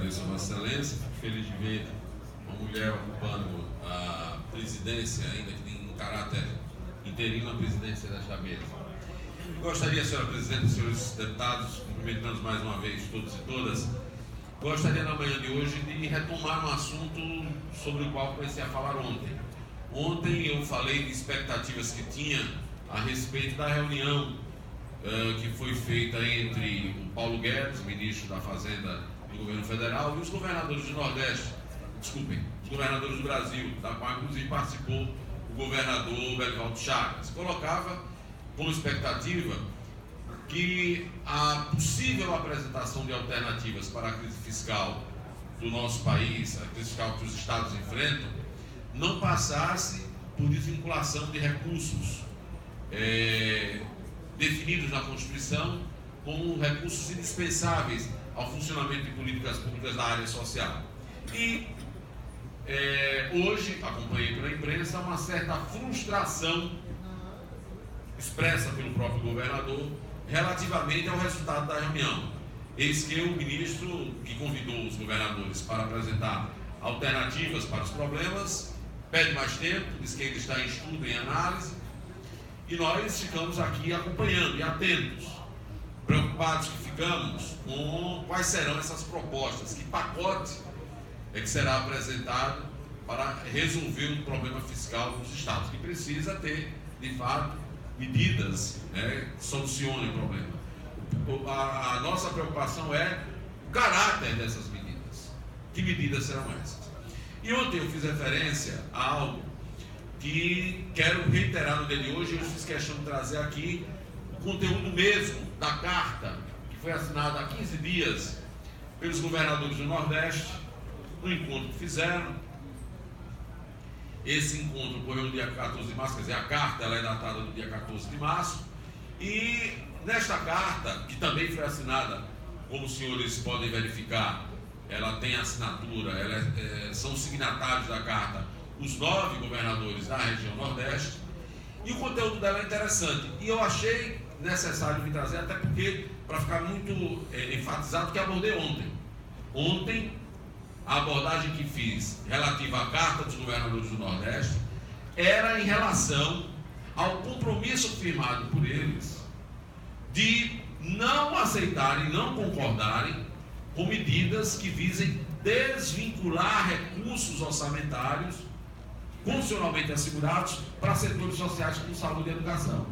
agradeço a Vossa Excelência, fico feliz de ver uma mulher ocupando a presidência, ainda que em caráter interino, a presidência desta mesa. Gostaria, senhora presidente, senhores deputados, cumprimentando mais uma vez todos e todas, gostaria na manhã de hoje de retomar um assunto sobre o qual comecei a falar ontem. Ontem eu falei de expectativas que tinha a respeito da reunião que foi feita entre o Paulo Guedes, ministro da Fazenda do governo federal, e os governadores do Nordeste, os governadores do Brasil, da qual inclusive participou o governador Belivaldo Chagas. Colocava como expectativa que a possível apresentação de alternativas para a crise fiscal do nosso país, a crise fiscal que os estados enfrentam, não passasse por desvinculação de recursos definidos na Constituição como recursos indispensáveis ao funcionamento de políticas públicas na área social. E hoje, acompanhei pela imprensa, uma certa frustração expressa pelo próprio governador relativamente ao resultado da reunião. Eis que o ministro, que convidou os governadores para apresentar alternativas para os problemas, pede mais tempo, diz que ainda está em estudo, em análise, e nós ficamos aqui acompanhando e atentos, preocupados que ficamos com quais serão essas propostas, que pacote é que será apresentado para resolver o problema fiscal dos estados, que precisa ter, de fato, medidas que solucionem o problema. A nossa preocupação é o caráter dessas medidas. Que medidas serão essas? E ontem eu fiz referência a algo que quero reiterar no dia de hoje. Eu fiz questão de trazer aqui o conteúdo mesmo da carta que foi assinada há 15 dias pelos governadores do Nordeste, no encontro que fizeram. Esse encontro ocorreu no dia 14 de março, quer dizer, a carta ela é datada do dia 14 de março, e nesta carta, que também foi assinada, como os senhores podem verificar, ela tem assinatura, são signatários da carta os 9 governadores da região Nordeste, e o conteúdo dela é interessante, e eu achei necessário me trazer, até porque, para ficar muito enfatizado, que abordei ontem. Ontem, a abordagem que fiz relativa à carta dos governadores do Nordeste era em relação ao compromisso firmado por eles de não aceitarem, não concordarem com medidas que visem desvincular recursos orçamentários constitucionalmente assegurados para setores sociais como saúde e educação.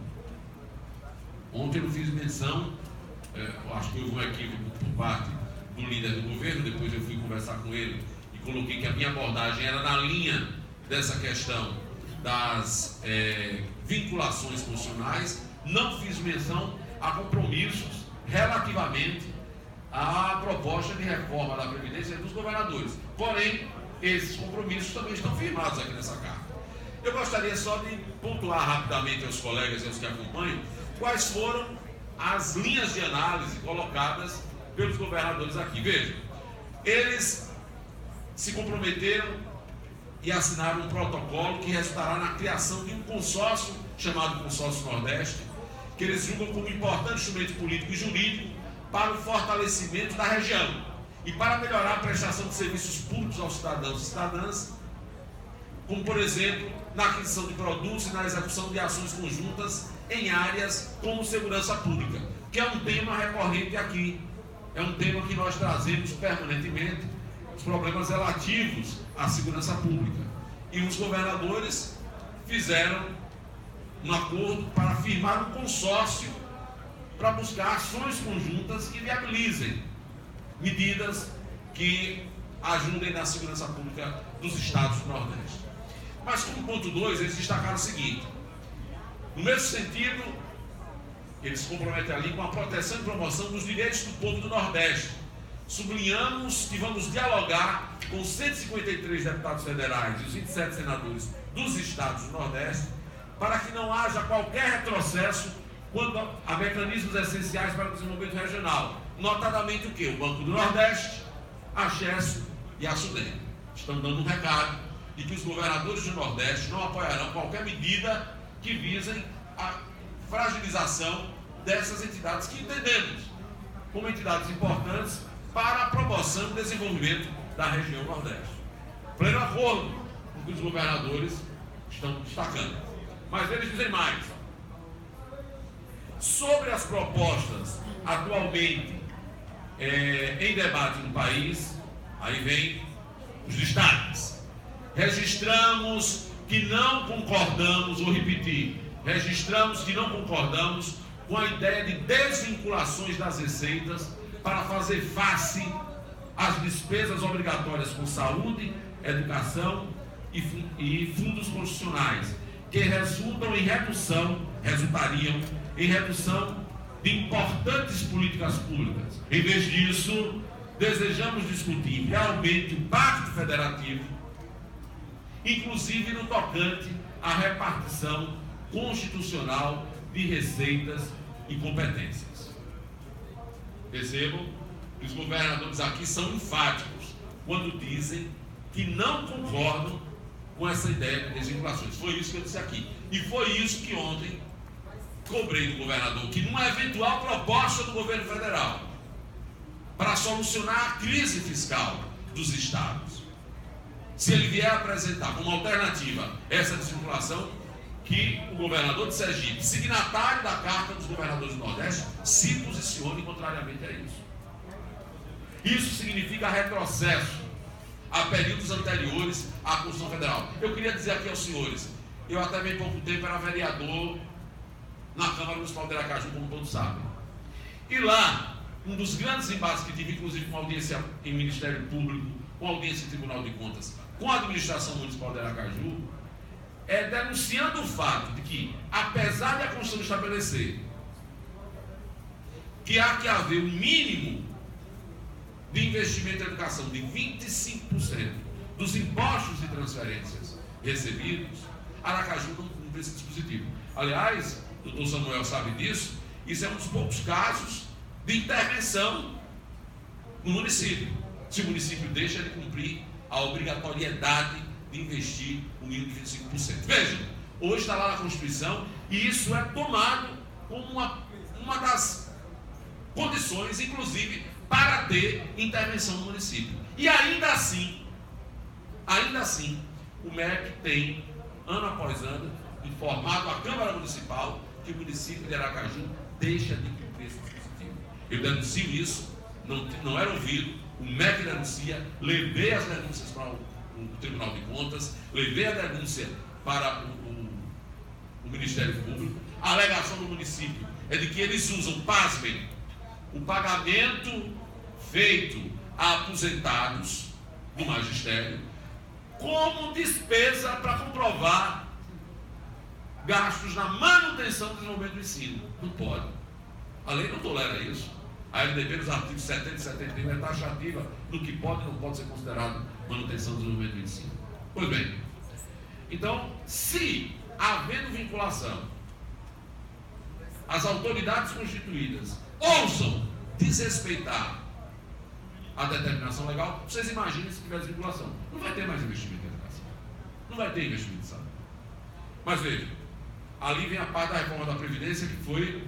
Ontem eu fiz menção, acho que houve um equívoco por parte do líder do governo, depois eu fui conversar com ele e coloquei que a minha abordagem era na linha dessa questão das vinculações constitucionais, não fiz menção a compromissos relativamente à proposta de reforma da Previdência dos governadores. Porém, esses compromissos também estão firmados aqui nessa carta. Eu gostaria só de pontuar rapidamente aos colegas e aos que acompanham quais foram as linhas de análise colocadas pelos governadores aqui. Vejam, eles se comprometeram e assinaram um protocolo que resultará na criação de um consórcio chamado Consórcio Nordeste, que eles julgam como importante instrumento político e jurídico para o fortalecimento da região e para melhorar a prestação de serviços públicos aos cidadãos e cidadãs, como, por exemplo, na aquisição de produtos e na execução de ações conjuntas em áreas como segurança pública, que é um tema recorrente aqui. É um tema que nós trazemos permanentemente, os problemas relativos à segurança pública. E os governadores fizeram um acordo para firmar um consórcio para buscar ações conjuntas que viabilizem medidas que ajudem na segurança pública dos estados do Nordeste. Mas como ponto 2, eles destacaram o seguinte: no mesmo sentido, eles se comprometem ali com a proteção e promoção dos direitos do povo do Nordeste. Sublinhamos que vamos dialogar com os 153 deputados federais e os 27 senadores dos estados do Nordeste para que não haja qualquer retrocesso quanto a mecanismos essenciais para o desenvolvimento regional. Notadamente o quê? O Banco do Nordeste, a Chesso e a Sudene. Estão dando um recado de que os governadores do Nordeste não apoiarão qualquer medida que visem a fragilização dessas entidades que entendemos como entidades importantes para a promoção e desenvolvimento da região Nordeste. Pleno acordo com o que os governadores estão destacando. Mas eles dizem mais. Sobre as propostas atualmente em debate no país, aí vem os destaques. Registramos que não concordamos, vou repetir, registramos que não concordamos com a ideia de desvinculações das receitas para fazer face às despesas obrigatórias com saúde, educação e fundos constitucionais, que resultariam em redução de importantes políticas públicas. Em vez disso, desejamos discutir realmente o Pacto Federativo, inclusive no tocante à repartição constitucional de receitas e competências. Percebam que os governadores aqui são enfáticos quando dizem que não concordam com essa ideia de desvinculações. Foi isso que eu disse aqui. E foi isso que ontem cobrei do governador, que numa eventual proposta do governo federal para solucionar a crise fiscal dos estados, se ele vier apresentar como alternativa essa desvinculação, que o governador de Sergipe, signatário da Carta dos Governadores do Nordeste, se posicione contrariamente a isso. Isso significa retrocesso a períodos anteriores à Constituição Federal. Eu queria dizer aqui aos senhores, eu até bem pouco tempo era vereador na Câmara Municipal de Aracaju, como todos sabem. E lá, um dos grandes embates que tive, inclusive com audiência em Ministério Público, com audiência em Tribunal de Contas, com a administração municipal de Aracaju, é denunciando o fato de que, apesar de a Constituição estabelecer que há que haver um mínimo de investimento em educação de 25% dos impostos e transferências recebidos, Aracaju não cumpre esse dispositivo. Aliás, o doutor Samuel sabe disso, isso é um dos poucos casos de intervenção no município. Se o município deixa de cumprir a obrigatoriedade de investir um mínimo de 25%. Vejam, hoje está lá na Constituição e isso é tomado como uma das condições, inclusive, para ter intervenção no município. E ainda assim, o MEC tem, ano após ano, informado a Câmara Municipal que o município de Aracaju deixa de cumprir esse dispositivo. Eu denuncio isso, não era ouvido, o MEC denuncia, levei as denúncias para o Tribunal de Contas, levei a denúncia para o Ministério Público. A alegação do município é de que eles usam, pasmem, o pagamento feito a aposentados do magistério como despesa para comprovar gastos na manutenção do desenvolvimento do ensino. Não pode. A lei não tolera isso. A LDB, nos artigos 70 e 71, é taxativa do que pode e não pode ser considerado manutenção do desenvolvimento do ensino. Pois bem, então, se havendo vinculação, as autoridades constituídas ousam desrespeitar a determinação legal, vocês imaginem se tiver desvinculação. Não vai ter mais investimento em educação. Não vai ter investimento em saúde. Mas veja, ali vem a parte da reforma da Previdência, que foi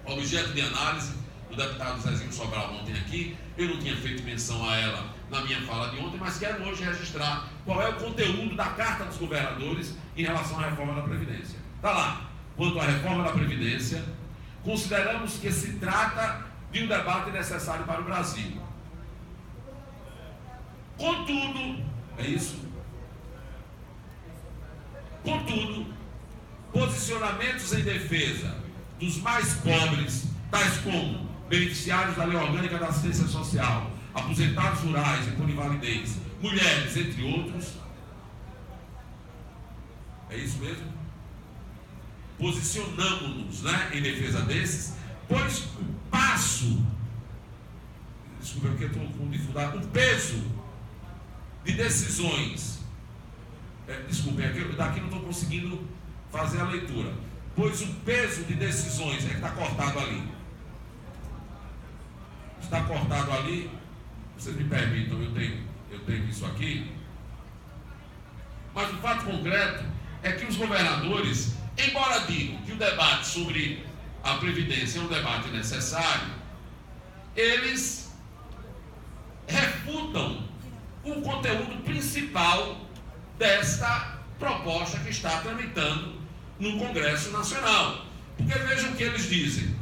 objeto de análise do deputado Zezinho Sobral ontem aqui. Eu não tinha feito menção a ela na minha fala de ontem, mas quero hoje registrar qual é o conteúdo da Carta dos Governadores em relação à reforma da Previdência. Está lá. Quanto à reforma da Previdência, consideramos que se trata de um debate necessário para o Brasil. Contudo, é isso? Contudo, posicionamentos em defesa dos mais pobres, tais como beneficiários da Lei Orgânica da Assistência Social, aposentados rurais e por invalidez, mulheres, entre outros. É isso mesmo? Posicionamos-nos, em defesa desses, pois o peso de decisões, daqui não estou conseguindo fazer a leitura, pois o peso de decisões, que está cortado ali, vocês me permitam, eu tenho isso aqui, mas o fato concreto é que os governadores, embora digam que o debate sobre a Previdência é um debate necessário, eles discutam o conteúdo principal desta proposta que está tramitando no Congresso Nacional. Porque vejam o que eles dizem.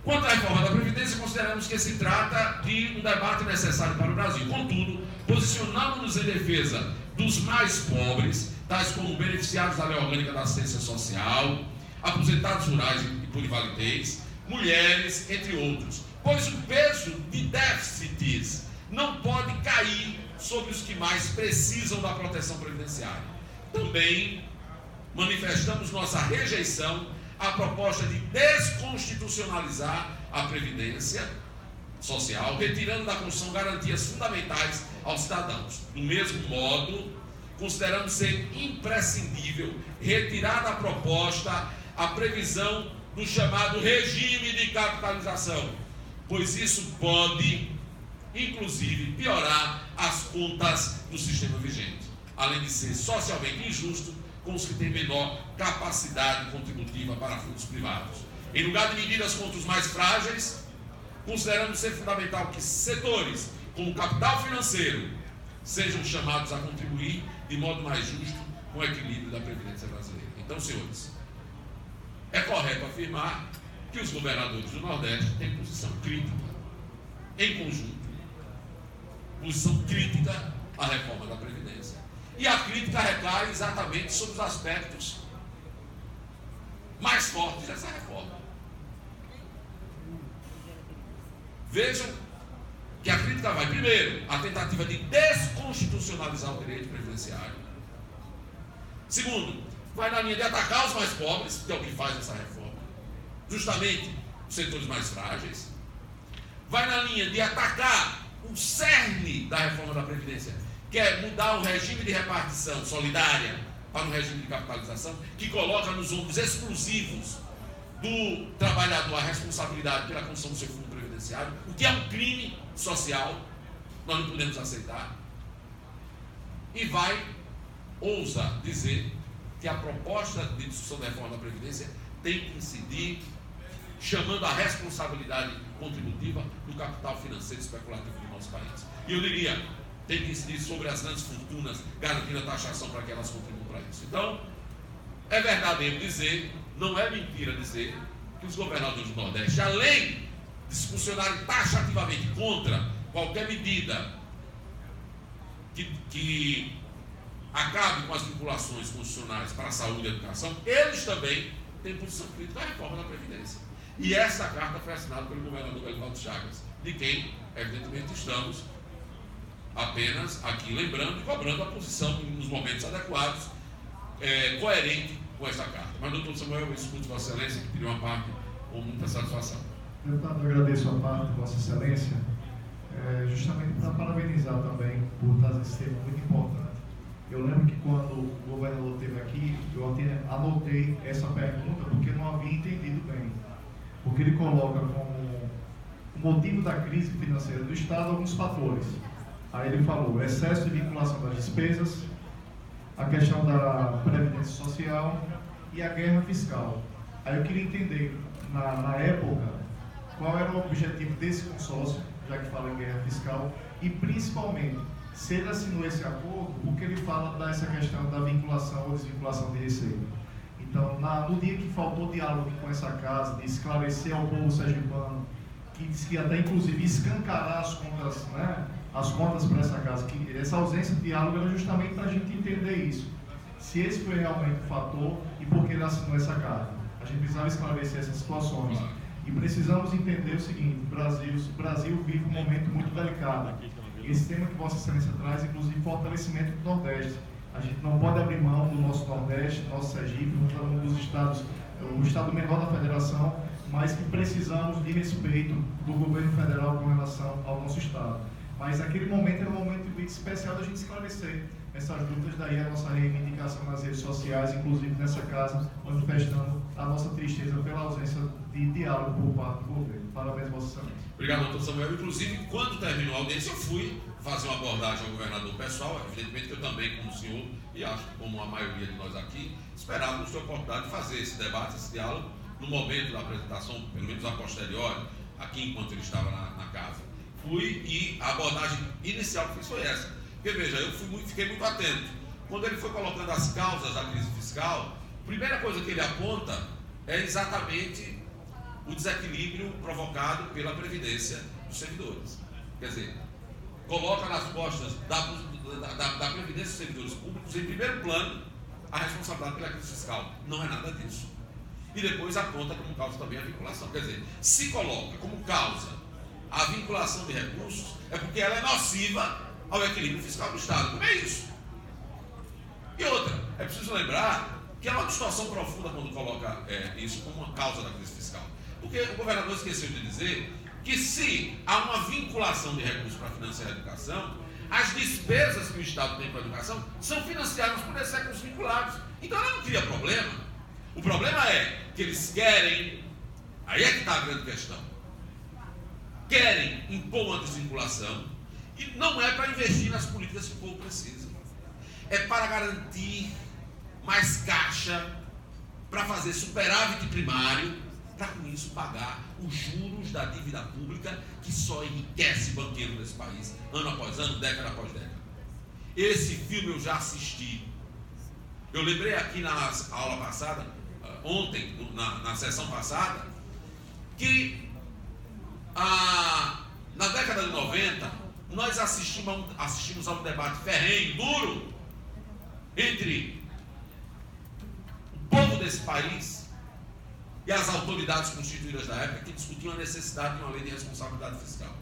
Quanto à reforma da Previdência, consideramos que se trata de um debate necessário para o Brasil. Contudo, posicionamos-nos em defesa dos mais pobres, tais como beneficiários da Lei Orgânica da Assistência Social, aposentados rurais e polivalentes, mulheres, entre outros. Pois o peso de déficits não pode cair sobre os que mais precisam da proteção previdenciária. Também manifestamos nossa rejeição à proposta de desconstitucionalizar a Previdência Social, retirando da Constituição garantias fundamentais aos cidadãos. Do mesmo modo, consideramos ser imprescindível retirar da proposta a previsão do chamado regime de capitalização, pois isso pode, inclusive, piorar as contas do sistema vigente, além de ser socialmente injusto com os que têm menor capacidade contributiva para fundos privados. Em lugar de medidas contra os mais frágeis, consideramos ser fundamental que setores como o capital financeiro sejam chamados a contribuir de modo mais justo com o equilíbrio da Previdência brasileira. Então, senhores, é correto afirmar que os governadores do Nordeste têm posição crítica, em conjunto, posição crítica à reforma da Previdência. E a crítica recai exatamente sobre os aspectos mais fortes dessa reforma. Vejam que a crítica vai, primeiro, a tentativa de desconstitucionalizar o direito previdenciário. Segundo, vai na linha de atacar os mais pobres, que é o que faz essa reforma, justamente os setores mais frágeis. Vai na linha de atacar o cerne da reforma da Previdência, que é mudar o regime de repartição solidária para um regime de capitalização, que coloca nos ombros exclusivos do trabalhador a responsabilidade pela construção do seu fundo previdenciário, o que é um crime social, nós não podemos aceitar. E ousa dizer que a proposta de discussão da reforma da Previdência tem que incidir chamando a responsabilidade contributiva do capital financeiro especulativo do nosso país. E eu diria, tem que incidir sobre as grandes fortunas, garantindo a taxação para que elas contribuam para isso. Então, é verdadeiro dizer, não é mentira dizer, que os governadores do Nordeste, além de se posicionarem taxativamente contra qualquer medida que acabe com as vinculações constitucionais para a saúde e a educação, eles também têm posição crítica à reforma da Previdência. E essa carta foi assinada pelo governador Belivaldo Chagas, de quem, evidentemente, estamos apenas aqui lembrando e cobrando a posição nos momentos adequados, coerente com esta carta. Mas, doutor Samuel, eu escuto Vossa Excelência, que pediu uma parte com muita satisfação. Deputado, eu agradeço a parte de Vossa Excelência, justamente para parabenizar também por trazer esse tema muito importante. Eu lembro que quando o governador esteve aqui, eu até anotei essa pergunta porque não havia entendido bem. Porque ele coloca como motivo da crise financeira do Estado alguns fatores. Aí ele falou excesso de vinculação das despesas, a questão da Previdência Social e a guerra fiscal. Aí eu queria entender, na época, qual era o objetivo desse consórcio, já que fala em guerra fiscal, e principalmente, se ele assinou esse acordo, porque ele fala dessa questão da vinculação ou desvinculação de receita. Então, no dia que faltou diálogo com essa casa, de esclarecer ao povo sergipano, que disse que até inclusive escancarar as contas, né, as contas para essa casa, que essa ausência de diálogo era justamente para a gente entender isso. Se esse foi realmente o fator e por que ele assinou essa carta. A gente precisava esclarecer essas situações. E precisamos entender o seguinte, o Brasil vive um momento muito delicado. Esse tema que Vossa Excelência traz, inclusive, fortalecimento do Nordeste. A gente não pode abrir mão do nosso Nordeste, do nosso Sergipe, um dos estados, o estado menor da federação, mas que precisamos de respeito do governo federal com relação ao nosso estado. Mas naquele momento era um momento muito especial da gente esclarecer essas dúvidas, daí a nossa reivindicação nas redes sociais, inclusive nessa casa, manifestando a nossa tristeza pela ausência de diálogo por parte do governo. Parabéns, Vossa Excelência. Obrigado, doutor Samuel. Inclusive, quando terminou a audiência, eu fui fazer uma abordagem ao governador pessoal, evidentemente que eu também, como o senhor, e acho que como a maioria de nós aqui, esperávamos ter a oportunidade de fazer esse debate, esse diálogo, no momento da apresentação, pelo menos a posteriori, aqui enquanto ele estava na casa. e a abordagem inicial que fiz foi essa. Porque veja, eu fiquei muito atento. Quando ele foi colocando as causas da crise fiscal, a primeira coisa que ele aponta é exatamente o desequilíbrio provocado pela previdência dos servidores. Quer dizer, coloca nas costas da previdência dos servidores públicos, em primeiro plano, a responsabilidade pela crise fiscal. Não é nada disso. E depois aponta como causa também a vinculação. Quer dizer, se coloca como causa a vinculação de recursos, é porque ela é nociva ao equilíbrio fiscal do Estado. Como é isso? E outra, é preciso lembrar que é uma distorção profunda quando coloca isso como uma causa da crise fiscal. Porque o governador esqueceu de dizer que se há uma vinculação de recursos para financiar a educação, as despesas que o Estado tem com a educação são financiadas por esses recursos vinculados. Então ela não cria problema. O problema é que eles querem, aí é que está a grande questão, querem impor uma desvinculação e não é para investir nas políticas que o povo precisa. É para garantir mais caixa, para fazer superávit primário, para com isso pagar os juros da dívida pública que só enriquece banqueiro nesse país, ano após ano, década após década. Esse filme eu já assisti. Eu lembrei aqui na aula passada, ontem, na sessão passada, que na década de 90, nós assistimos a um debate ferrenho, duro, entre o povo desse país e as autoridades constituídas da época, que discutiam a necessidade de uma lei de responsabilidade fiscal.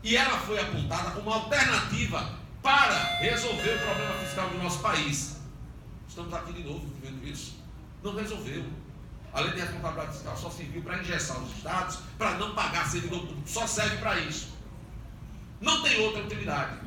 E ela foi apontada como alternativa para resolver o problema fiscal do nosso país. Estamos aqui de novo vivendo isso. Não resolveu. A lei de responsabilidade fiscal só serviu para engessar os estados, para não pagar servidor público. Só serve para isso. Não tem outra utilidade.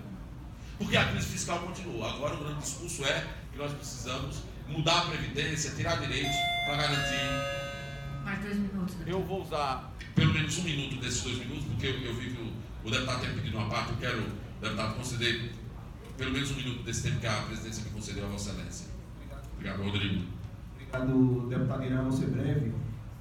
Porque a crise fiscal continuou. Agora o grande discurso é que nós precisamos mudar a previdência, tirar direitos para garantir. Mais 2 minutos. Eu vou usar pelo menos 1 minuto desses 2 minutos, porque eu vi que o deputado tem pedido uma parte. Eu quero, deputado, conceder pelo menos 1 minuto desse tempo que a presidência me concedeu a Vossa Excelência. Obrigado, Rodrigo. Obrigado, deputado Irã, vou ser breve.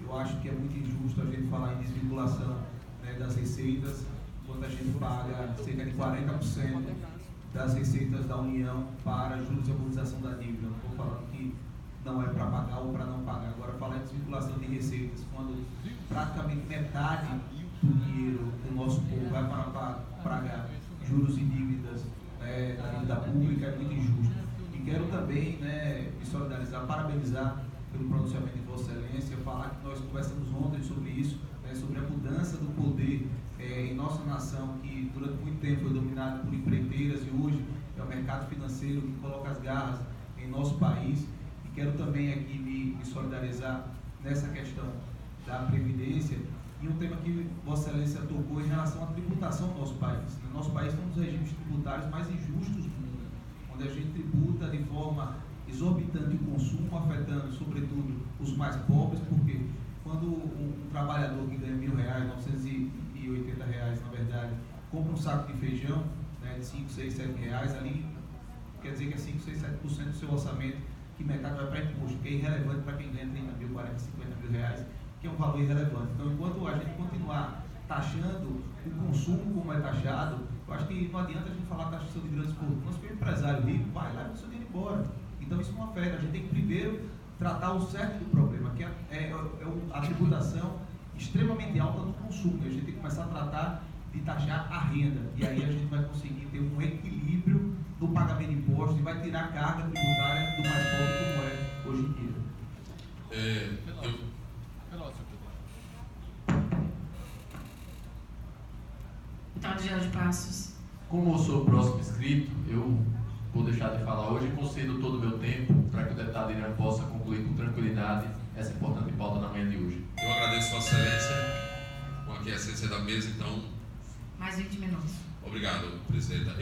Eu acho que é muito injusto a gente falar em desvinculação, né, das receitas, quando a gente paga cerca de 40% das receitas da União para juros e amortização da dívida. Não estou falando que não é para pagar ou para não pagar. Agora, falar em desvinculação de receitas, quando praticamente metade do dinheiro do nosso povo vai para pagar juros e dívidas, né, da dívida pública, é muito injusto. E quero também, né, me solidarizar, parabenizar pelo pronunciamento de Vossa Excelência, falar que nós conversamos ontem sobre isso, né, sobre a mudança do poder em nossa nação, que durante muito tempo foi dominado por empreiteiras e hoje é o mercado financeiro que coloca as garras em nosso país. E quero também aqui me solidarizar nessa questão da Previdência e um tema que Vossa Excelência tocou em relação à tributação do nosso país. No nosso país tem um dos regimes tributários mais injustos do mundo, onde a gente tributa de forma exorbitante o consumo, afetando sobretudo os mais pobres, porque quando um trabalhador que ganha R$1.000, R$980 na verdade, compra um saco de feijão, né, de 5, 6, 7 reais, ali quer dizer que é 5, 6, 7% do seu orçamento, que metade vai para imposto, que é irrelevante para quem ganha 30 mil, 40, 50 mil reais, que é um valor irrelevante. Então, enquanto a gente continuar taxando o consumo como é taxado, eu acho que não adianta a gente falar taxação de grandes fortunas, porque o empresário rico vai lá e seu dinheiro embora. Então, isso não afeta. A gente tem que primeiro tratar o certo do problema, que é a tributação extremamente alta do consumo. A gente tem que começar a tratar de taxar a renda. E aí a gente vai conseguir ter um equilíbrio no pagamento de impostos e vai tirar a carga tributária do mais pobre, como é hoje em dia. Deputado Jorge Passos. Como eu sou o próximo inscrito, eu vou deixar de falar hoje e concedo todo o meu tempo para que o deputado Irã possa concluir com tranquilidade essa importante pauta na manhã de hoje. Eu agradeço Vossa Excelência, com a aquiescência da mesa, então. Mais 20 minutos. Obrigado, presidenta.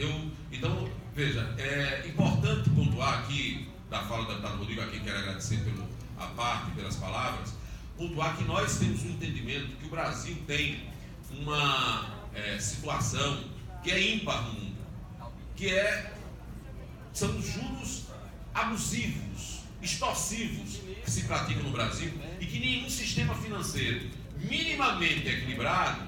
Então, veja, é importante pontuar aqui, da fala do deputado Rodrigo, a quem quero agradecer a parte, pelas palavras, pontuar que nós temos um entendimento que o Brasil tem uma situação que é ímpar no mundo, que são os juros abusivos, extorsivos que se praticam no Brasil e que nenhum sistema financeiro minimamente equilibrado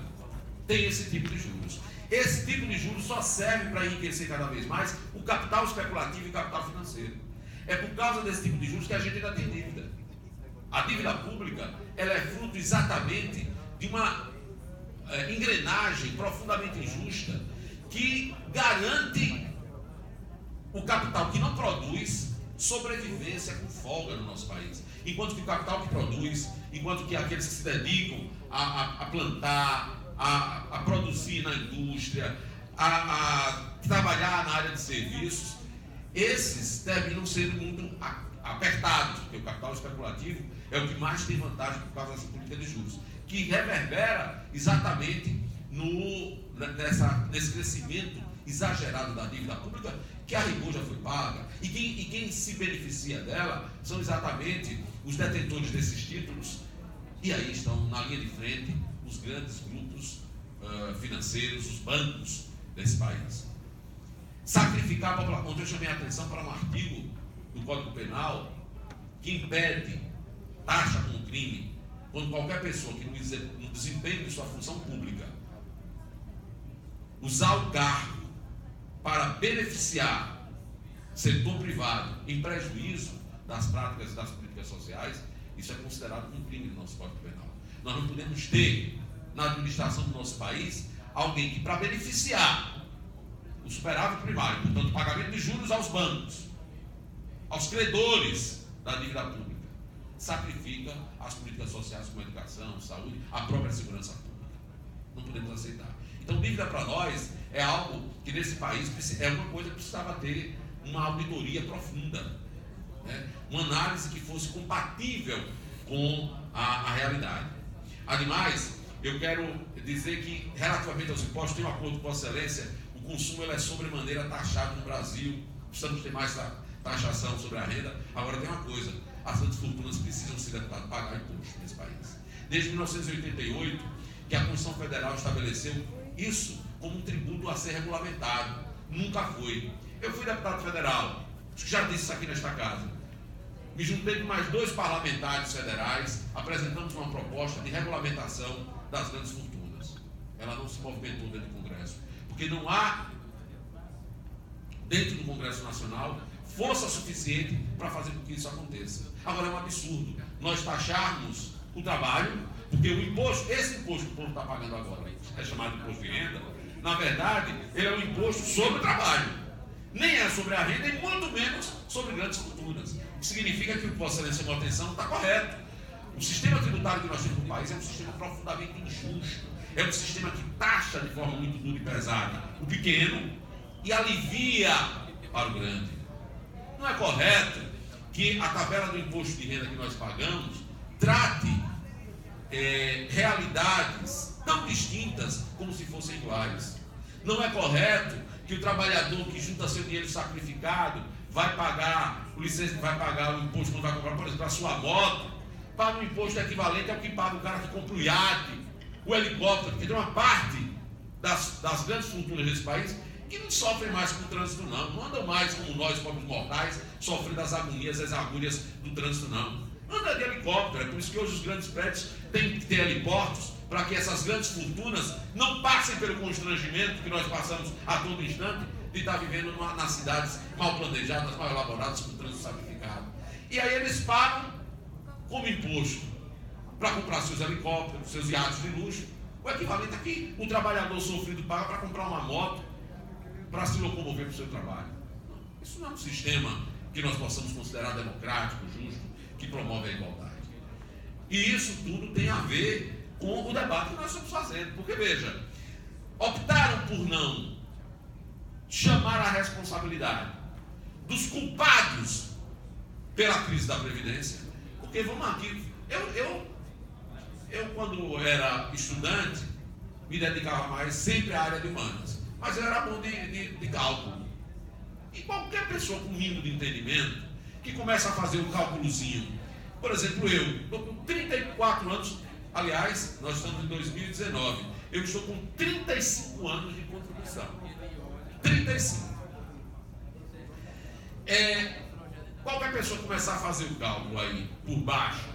tem esse tipo de juros. Esse tipo de juros só serve para enriquecer cada vez mais o capital especulativo e o capital financeiro. É por causa desse tipo de juros que a gente ainda tem dívida. A dívida pública, ela é fruto exatamente de uma engrenagem profundamente injusta que garante o capital que não produz sobrevivência com folga no nosso país. Enquanto que o capital que produz, enquanto que aqueles que se dedicam a plantar, a produzir na indústria, a trabalhar na área de serviços, esses terminam sendo muito apertados, porque o capital especulativo é o que mais tem vantagem por causa dessa política de juros, que reverbera exatamente nesse crescimento exagerado da dívida pública, que a rigor já foi paga, e quem se beneficia dela são exatamente os detentores desses títulos, e aí estão na linha de frente os grandes grupos financeiros, os bancos desse país. Sacrificar a população. Ontem eu chamei a atenção para um artigo do Código Penal que impede, taxa como crime, quando qualquer pessoa que no desempenho de sua função pública usar o cargo para beneficiar setor privado em prejuízo das práticas das políticas sociais, isso é considerado um crime no nosso Código Penal. Nós não podemos ter na administração do nosso país alguém que, para beneficiar o superávit primário, portanto, pagamento de juros aos bancos, aos credores da dívida pública, sacrifica as políticas sociais como a educação, saúde, a própria segurança pública. Não podemos aceitar. Então, dívida para nós é algo que nesse país é uma coisa que precisava ter uma auditoria profunda, né? Uma análise que fosse compatível com a realidade. Ademais, eu quero dizer que, relativamente aos impostos, tem um acordo com a Excelência, o consumo ele é sobremaneira taxado no Brasil, precisamos ter mais taxação sobre a renda. Agora tem uma coisa, as grandes fortunas precisam ser pagar imposto nesse país. Desde 1988, que a Constituição Federal estabeleceu isso como um tributo a ser regulamentado. Nunca foi. Eu fui deputado federal, acho que já disse isso aqui nesta casa. Me juntei com mais 2 parlamentares federais, apresentamos uma proposta de regulamentação das grandes fortunas. Ela não se movimentou dentro do Congresso, porque não há, dentro do Congresso Nacional, força suficiente para fazer com que isso aconteça. Agora é um absurdo nós taxarmos o trabalho, porque o imposto, esse imposto que o povo está pagando agora, é chamado de imposto de renda, na verdade, ele é um imposto sobre o trabalho. Nem é sobre a renda e muito menos sobre grandes fortunas. O que significa que o que Vossa Excelência chamou a atenção está correto. O sistema tributário que nós temos no país é um sistema profundamente injusto. É um sistema que taxa de forma muito dura e pesada o pequeno e alivia para o grande. Não é correto que a tabela do imposto de renda que nós pagamos trate realidades tão distintas como se fossem iguais. Não é correto que o trabalhador que junta seu dinheiro sacrificado vai pagar o imposto quando vai comprar, por exemplo, a sua moto, paga um imposto equivalente ao que paga o cara que compra o iate, o helicóptero, porque tem uma parte das grandes fortunas desse país que não sofrem mais com o trânsito, não andam mais como nós, pobres mortais, sofrem das agonias, as agulhas do trânsito, não. Anda de helicóptero, é por isso que hoje os grandes prédios têm que ter heliportos, para que essas grandes fortunas não passem pelo constrangimento que nós passamos a todo instante de estar vivendo nas cidades mal planejadas, mal elaboradas, com trânsito sacrificado. E aí eles pagam como imposto para comprar seus helicópteros, seus iates de luxo, o equivalente a que o trabalhador sofrido paga para comprar uma moto, para se locomover para o seu trabalho. Isso não é um sistema que nós possamos considerar democrático, justo, que promove a igualdade. E isso tudo tem a ver com o debate que nós estamos fazendo. Porque, veja, optaram por não chamar a responsabilidade dos culpados pela crise da Previdência. Porque, vamos aqui, eu quando era estudante, me dedicava mais sempre à área de humanas. Mas eu era bom de cálculo. E qualquer pessoa com mínimo de entendimento, que começa a fazer um cálculozinho, por exemplo, eu estou com 34 anos, aliás, nós estamos em 2019, eu estou com 35 anos de contribuição. 35. Qualquer pessoa começar a fazer o cálculo aí, por baixo,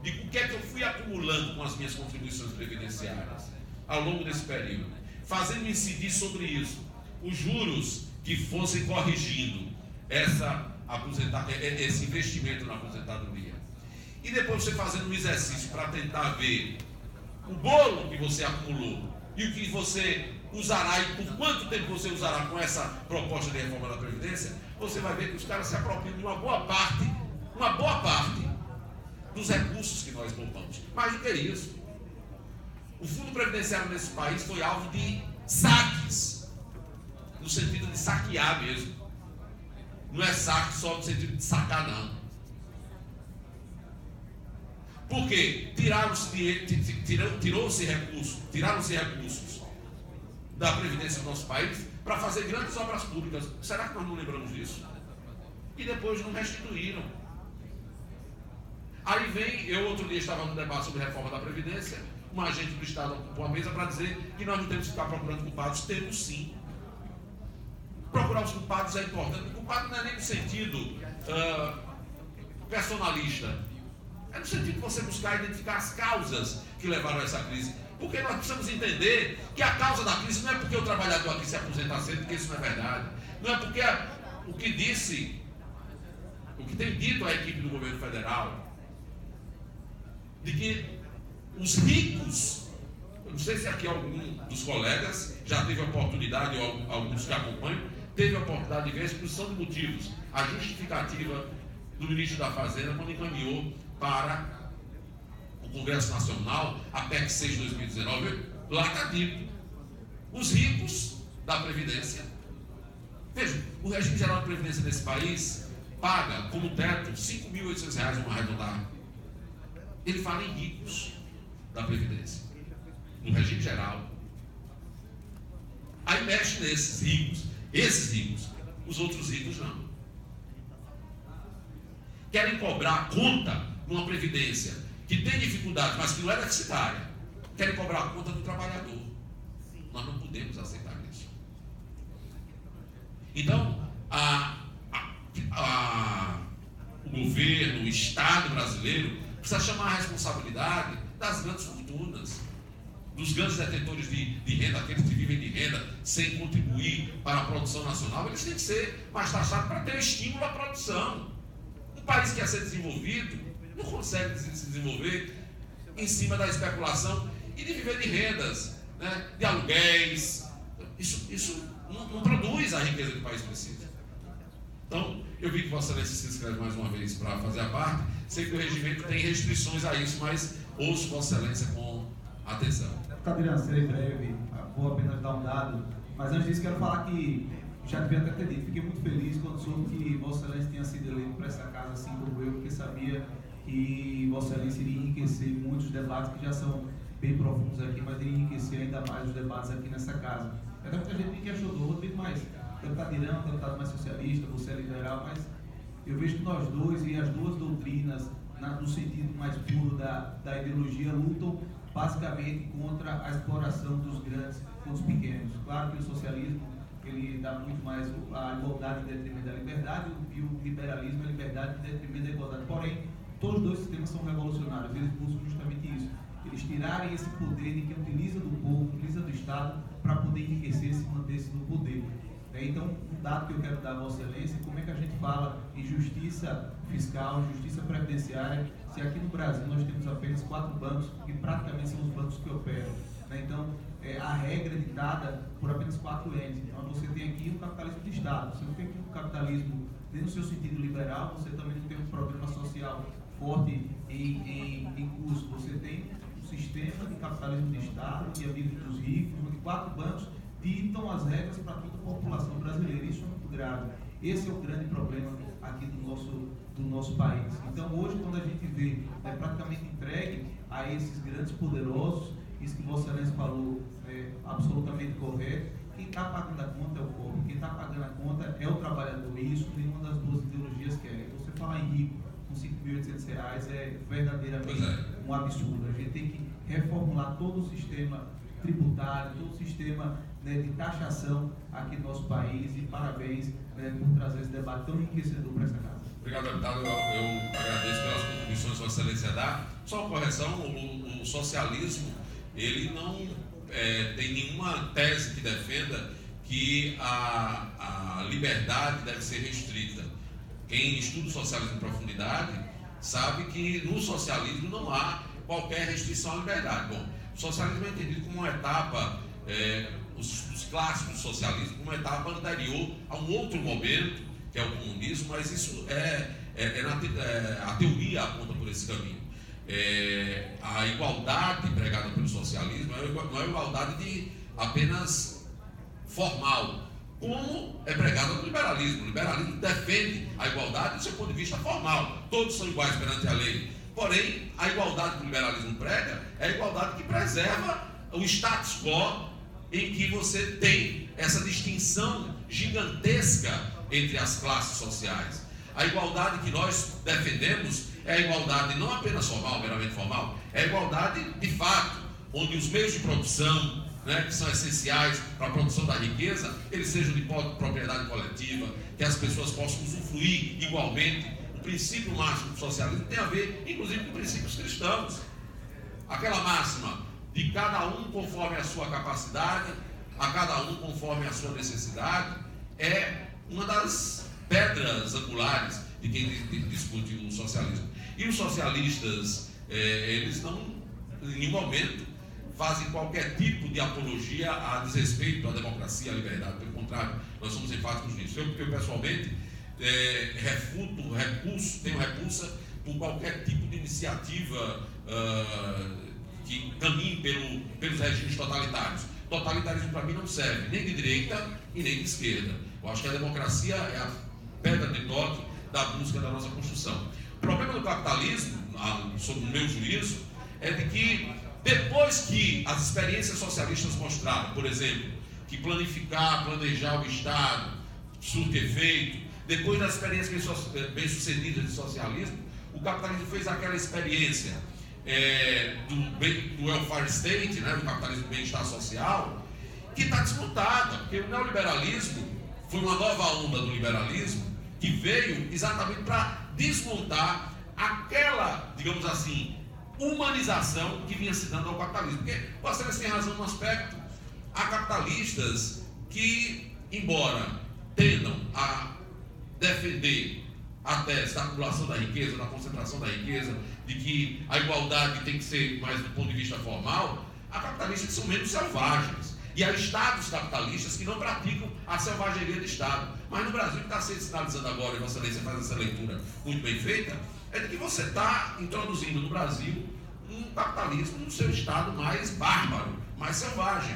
de o que é que eu fui acumulando com as minhas contribuições previdenciárias, ao longo desse período, fazendo incidir sobre isso os juros que fossem corrigindo esse investimento na aposentadoria. E depois você fazendo um exercício para tentar ver o bolo que você acumulou e o que você usará e por quanto tempo você usará com essa proposta de reforma da Previdência, você vai ver que os caras se apropriam de uma boa parte dos recursos que nós poupamos. Mais do que isso, o fundo previdenciário nesse país foi alvo de saques, no sentido de saquear mesmo. Não é saque só no sentido de sacar, não. Por quê? Tiraram-se recursos da Previdência do nosso país para fazer grandes obras públicas. Será que nós não lembramos disso? E depois não restituíram. Aí vem, eu outro dia estava no debate sobre a reforma da Previdência, um agente do Estado ocupou a mesa para dizer que nós não temos que ficar procurando culpados. Temos sim. Procurar os culpados é importante. O culpado não é nem no sentido personalista. É no sentido de você buscar identificar as causas que levaram a essa crise. Porque nós precisamos entender que a causa da crise não é porque o trabalhador aqui se aposenta cedo, porque isso não é verdade. Não é porque o que tem dito a equipe do governo federal, de que os ricos, eu não sei se aqui algum dos colegas já teve a oportunidade, ou alguns que acompanham, teve a oportunidade de ver a exposição de motivos, a justificativa do ministro da Fazenda quando encaminhou para o Congresso Nacional a PEC 6 de 2019, lá está dito, os ricos da Previdência. Veja, o regime geral de Previdência nesse país paga como teto R$ 5.800, vamos arredondar. Ele fala em ricos da Previdência, no regime geral. Aí mexe nesses ricos, esses ricos, os outros ricos não. Querem cobrar conta numa Previdência que tem dificuldade, mas que não é deficitária. Querem cobrar a conta do trabalhador. Nós não podemos aceitar isso. Então, o governo, o Estado brasileiro precisa chamar a responsabilidade das grandes fortunas, dos grandes detentores de renda, aqueles que vivem de renda sem contribuir para a produção nacional. Eles têm que ser mais taxados para ter estímulo à produção. Um país que quer ser desenvolvido não consegue se desenvolver em cima da especulação e de viver de rendas, né, de aluguéis. Isso não produz a riqueza que o país precisa. Então, eu vi que Vossa Excelência se inscreve mais uma vez para fazer a parte. Sei que o regimento tem restrições a isso, mas ouço Vossa Excelência com atenção. Deputado Irã, serei breve, vou apenas dar um dado, mas antes disso quero falar que, já devia até ter dito, fiquei muito feliz quando soube que Vossa Excelência tinha sido eleito para essa casa, assim como eu, porque sabia que Vossa Excelência iria enriquecer muitos debates que já são bem profundos aqui, mas iria enriquecer ainda mais os debates aqui nessa casa. Até muita gente me questionou, Rodrigo, mas deputado Irã, deputado mais socialista, você é liberal, mas eu vejo que nós dois e as duas doutrinas, no sentido mais puro da ideologia, lutam basicamente contra a exploração dos grandes com os pequenos. Claro que o socialismo ele dá muito mais a igualdade em detrimento da liberdade e o liberalismo a liberdade em detrimento da igualdade. Porém, todos os dois sistemas são revolucionários, eles buscam justamente isso. Eles tirarem esse poder de quem utiliza do povo, utiliza do Estado, para poder enriquecer-se e manter-se no poder. Então, um dado que eu quero dar a Vossa Excelência é como é que a gente fala em justiça fiscal, justiça previdenciária, se aqui no Brasil nós temos apenas 4 bancos, que praticamente são os bancos que operam. Então, a regra é ditada por apenas 4 entes. Então, você tem aqui um capitalismo de Estado, você não tem aqui um capitalismo dentro do seu sentido liberal, você também não tem um problema social forte em curso. Você tem um sistema de capitalismo de Estado, de amigos dos ricos, onde 4 bancos ditam as regras para toda a população brasileira. Isso é muito grave. Esse é o grande problema aqui do nosso país. Então, hoje, quando a gente vê praticamente entregue a esses grandes poderosos, isso que Vossa Excelência falou é absolutamente correto, quem está pagando a conta é o povo, quem está pagando a conta é o trabalhador, e isso nenhuma das duas ideologias quer. Você falar em rico com R$5.800 é verdadeiramente um absurdo. A gente tem que reformular todo o sistema tributário, todo o sistema de taxação aqui no nosso país, e parabéns por trazer esse debate tão enriquecedor para essa casa. Obrigado, deputado. Eu agradeço pelas contribuições que Vossa Excelência dá. Só uma correção, o socialismo, ele tem nenhuma tese que defenda que a liberdade deve ser restrita. Quem estuda o socialismo em profundidade sabe que no socialismo não há qualquer restrição à liberdade. Bom, o socialismo é entendido como uma etapa, os clássicos do socialismo, como uma etapa anterior a um outro momento, que é o comunismo, mas isso a teoria aponta por esse caminho. A igualdade pregada pelo socialismo não é igualdade apenas formal, como é pregada no liberalismo. O liberalismo defende a igualdade do seu ponto de vista formal. Todos são iguais perante a lei. Porém, a igualdade que o liberalismo prega é a igualdade que preserva o status quo, em que você tem essa distinção gigantesca entre as classes sociais. A igualdade que nós defendemos é a igualdade não apenas formal, meramente formal, é a igualdade de fato, onde os meios de produção, que são essenciais para a produção da riqueza, eles sejam de propriedade coletiva, que as pessoas possam usufruir igualmente. O princípio máximo do socialismo tem a ver, inclusive, com princípios cristãos. Aquela máxima de cada um conforme a sua capacidade, a cada um conforme a sua necessidade, é uma das pedras angulares de quem discute o socialismo. E os socialistas, eles não, em nenhum momento, fazem qualquer tipo de apologia a desrespeito à democracia, à liberdade. Pelo contrário, nós somos enfáticos nisso. Eu pessoalmente, tenho repulsa por qualquer tipo de iniciativa que caminhe pelos regimes totalitários. Totalitarismo para mim não serve nem de direita e nem de esquerda. Eu acho que a democracia é a pedra de toque da busca da nossa construção. O problema do capitalismo, sob o meu juízo, é de que depois que as experiências socialistas mostraram, por exemplo, que planejar o Estado surte efeito, depois das experiências bem-sucedidas de socialismo, o capitalismo fez aquela experiência do welfare state, do capitalismo bem-estar social, que está desmontada, porque o neoliberalismo foi uma nova onda do liberalismo que veio exatamente para desmontar aquela, digamos assim, humanização que vinha se dando ao capitalismo. Porque o Aceres tem razão no aspecto. Há capitalistas que, embora tendam a defender a tese da acumulação da riqueza, da concentração da riqueza, de que a igualdade tem que ser mais do ponto de vista formal, há capitalistas que são menos selvagens. E há estados capitalistas que não praticam a selvageria do Estado. Mas no Brasil, o que está se sinalizando agora, e Vossa Excelência faz essa leitura muito bem feita, é de que você está introduzindo no Brasil um capitalismo no seu estado mais bárbaro, mais selvagem,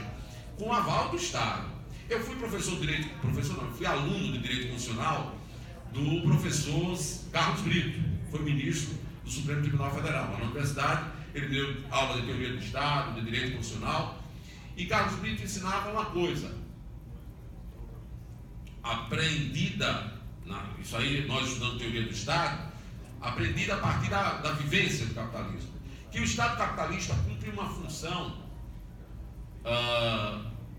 com aval do Estado. Eu fui fui aluno de Direito Constitucional do professor Carlos Brito, foi ministro do Supremo Tribunal Federal. Na universidade, ele deu aula de teoria do Estado, de Direito Constitucional, e Carlos Brito ensinava uma coisa, aprendida, isso aí nós estudando teoria do Estado, aprendida a partir da vivência do capitalismo, que o Estado capitalista cumpre uma função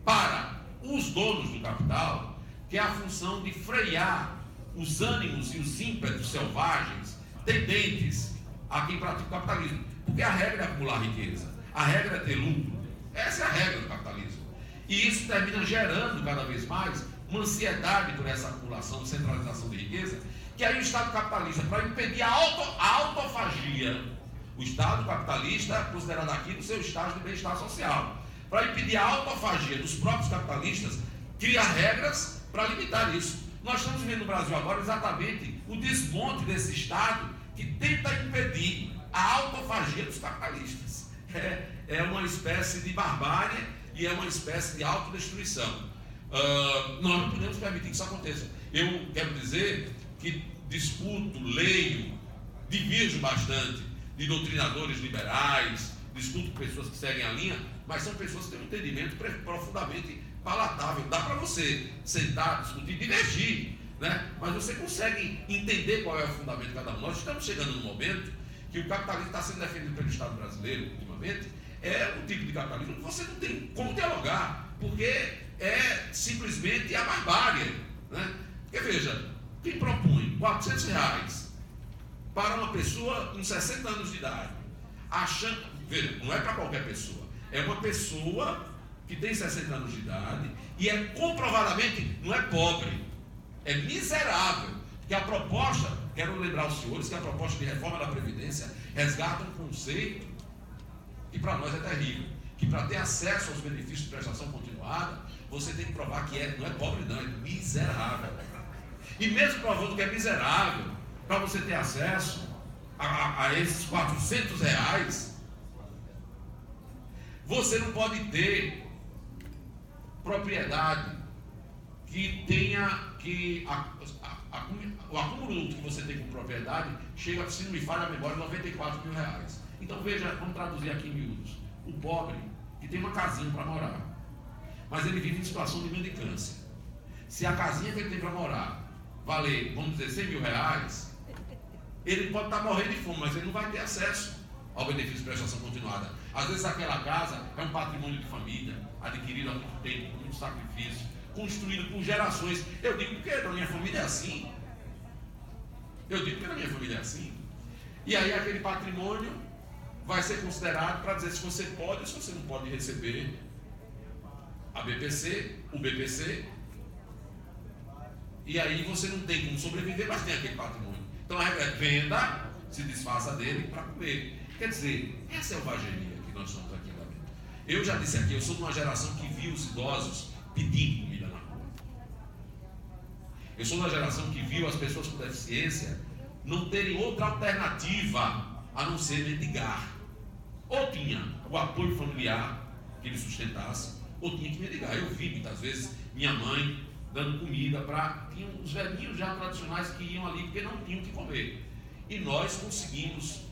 para os donos do capital, que é a função de frear os ânimos e os ímpetos selvagens tendentes a quem pratica o capitalismo, porque a regra é acumular riqueza, a regra é ter lucro. Essa é a regra do capitalismo. E isso termina gerando cada vez mais uma ansiedade por essa acumulação, centralização de riqueza, que aí o Estado capitalista, para impedir a autofagia, o Estado capitalista é considerado aqui no seu estágio de bem-estar social, para impedir a autofagia dos próprios capitalistas, cria regras para limitar isso. Nós estamos vendo no Brasil agora exatamente o desmonte desse Estado que tenta impedir a autofagia dos capitalistas. É uma espécie de barbárie e é uma espécie de autodestruição. Nós não podemos permitir que isso aconteça. Eu quero dizer que discuto, leio, divirjo bastante de doutrinadores liberais, discuto com pessoas que seguem a linha, mas são pessoas que têm um entendimento profundamente palatável. Dá para você sentar, discutir, divergir, mas você consegue entender qual é o fundamento de cada um. Nós estamos chegando num momento que o capitalismo está sendo defendido pelo Estado brasileiro, ultimamente, é um tipo de capitalismo que você não tem como dialogar, porque é simplesmente a barbárie. Porque veja, quem propõe R$400 para uma pessoa com 60 anos de idade, achando, veja, não é para qualquer pessoa, é uma pessoa que tem 60 anos de idade e é comprovadamente, não é pobre, é miserável. Porque a proposta, quero lembrar aos senhores que a proposta de reforma da Previdência resgata um conceito que para nós é terrível, que para ter acesso aos benefícios de prestação continuada, você tem que provar que não é pobre não, é miserável. E mesmo provando que é miserável, para você ter acesso a esses R$400, você não pode ter propriedade que tenha o acúmulo que você tem com propriedade chega, se não me falha a memória, R$94 mil. Então veja, vamos traduzir aqui em miúdos. O pobre que tem uma casinha para morar, mas ele vive em situação de mendicância. Se a casinha que ele tem para morar valer, vamos dizer, R$100 mil, ele pode estar morrendo de fome, mas ele não vai ter acesso ao benefício de prestação continuada. Às vezes aquela casa é um patrimônio de família, adquirido há muito tempo, com muito sacrifício, construído por gerações. Eu digo porque na minha família é assim. E aí aquele patrimônio vai ser considerado para dizer se você pode ou se você não pode receber a BPC, o BPC. E aí você não tem como sobreviver, mas tem aquele patrimônio. Então a regra é venda, se desfaça dele para comer. Quer dizer, essa é a selvageria que nós estamos aqui lá dentro. Eu já disse aqui, eu sou de uma geração que viu os idosos pedindo comida na rua. Eu sou uma geração que viu as pessoas com deficiência não terem outra alternativa a não ser mendigar. Ou tinha o apoio familiar que ele sustentasse, ou tinha que mendigar. Eu vi muitas vezes minha mãe dando comida para... Tinha os velhinhos já tradicionais que iam ali porque não tinham o que comer. E nós conseguimos,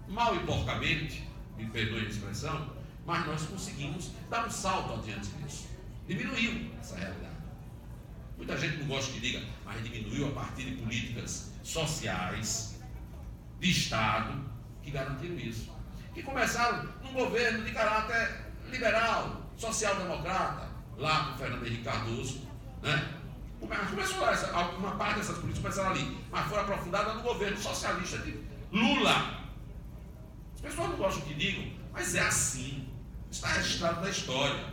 mal e porcamente, me perdoem a expressão, mas nós conseguimos dar um salto adiante disso. Diminuiu essa realidade. Muita gente não gosta que diga, mas diminuiu a partir de políticas sociais, de Estado, que garantiram isso. Que começaram num governo de caráter liberal, social-democrata, lá com Fernando Henrique Cardoso, né? Começou uma parte dessas políticas começaram ali, mas foram aprofundadas no governo socialista de Lula. As pessoas não gostam que digam, mas é assim. Está registrado na história.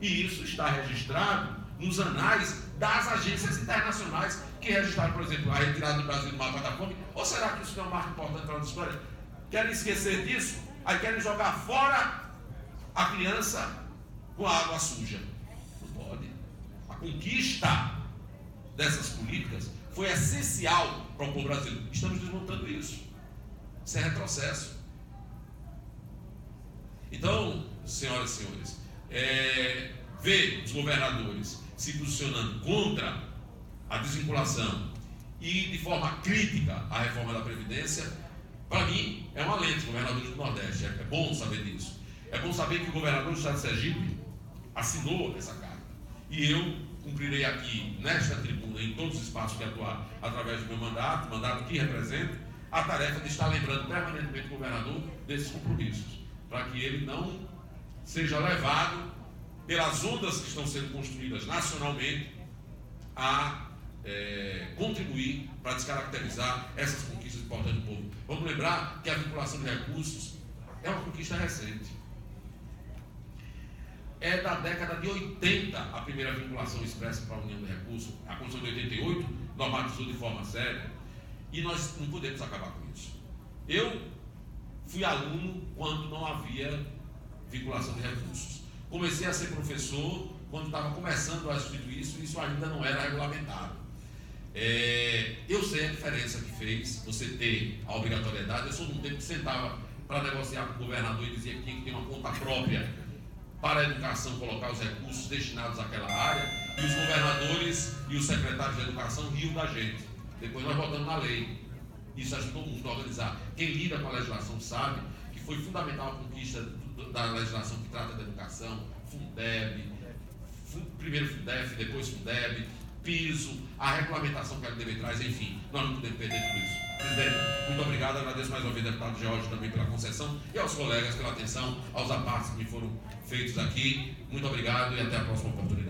E isso está registrado nos anais das agências internacionais que registraram, por exemplo, a retirada do Brasil do mapa da fome. Ou será que isso não é um marco importante para a nossa história? Querem esquecer disso? Aí querem jogar fora a criança com a água suja. Não pode. A conquista dessas políticas foi essencial para o povo brasileiro. Estamos desmontando isso. Isso é retrocesso. Então, senhoras e senhores, ver os governadores se posicionando contra a desvinculação e de forma crítica à reforma da Previdência, para mim é uma lente, governadores do Nordeste. É bom saber disso. É bom saber que o governador do estado de Sergipe assinou essa carta. E eu cumprirei aqui, nesta tribuna, em todos os espaços que atuar através do meu mandato que represento, a tarefa de estar lembrando permanentemente o governador desses compromissos, para que ele não seja levado pelas ondas que estão sendo construídas nacionalmente a contribuir para descaracterizar essas conquistas importantes do povo. Vamos lembrar que a vinculação de recursos é uma conquista recente. É da década de 80 a primeira vinculação expressa para a União de Recursos. A Constituição de 88 normatizou de forma séria e nós não podemos acabar com isso. Eu fui aluno quando não havia vinculação de recursos. Comecei a ser professor quando estava começando a instituir isso, e isso ainda não era regulamentado. Eu sei a diferença que fez você ter a obrigatoriedade. Eu sou de um tempo que sentava para negociar com o governador e dizia que tinha que ter uma conta própria para a educação, colocar os recursos destinados àquela área, e os governadores e os secretários de educação riam da gente. Depois nós botamos na lei. Isso ajudou muito a organizar. Quem lida com a legislação sabe que foi fundamental a conquista da legislação que trata da educação, Fundeb, primeiro Fundef, depois Fundeb, piso, a regulamentação que a LDB traz, enfim, nós não podemos perder tudo isso. Presidente, muito obrigado, agradeço mais uma vez ao deputado George também pela concessão e aos colegas pela atenção, aos apartes que me foram feitos aqui. Muito obrigado e até a próxima oportunidade.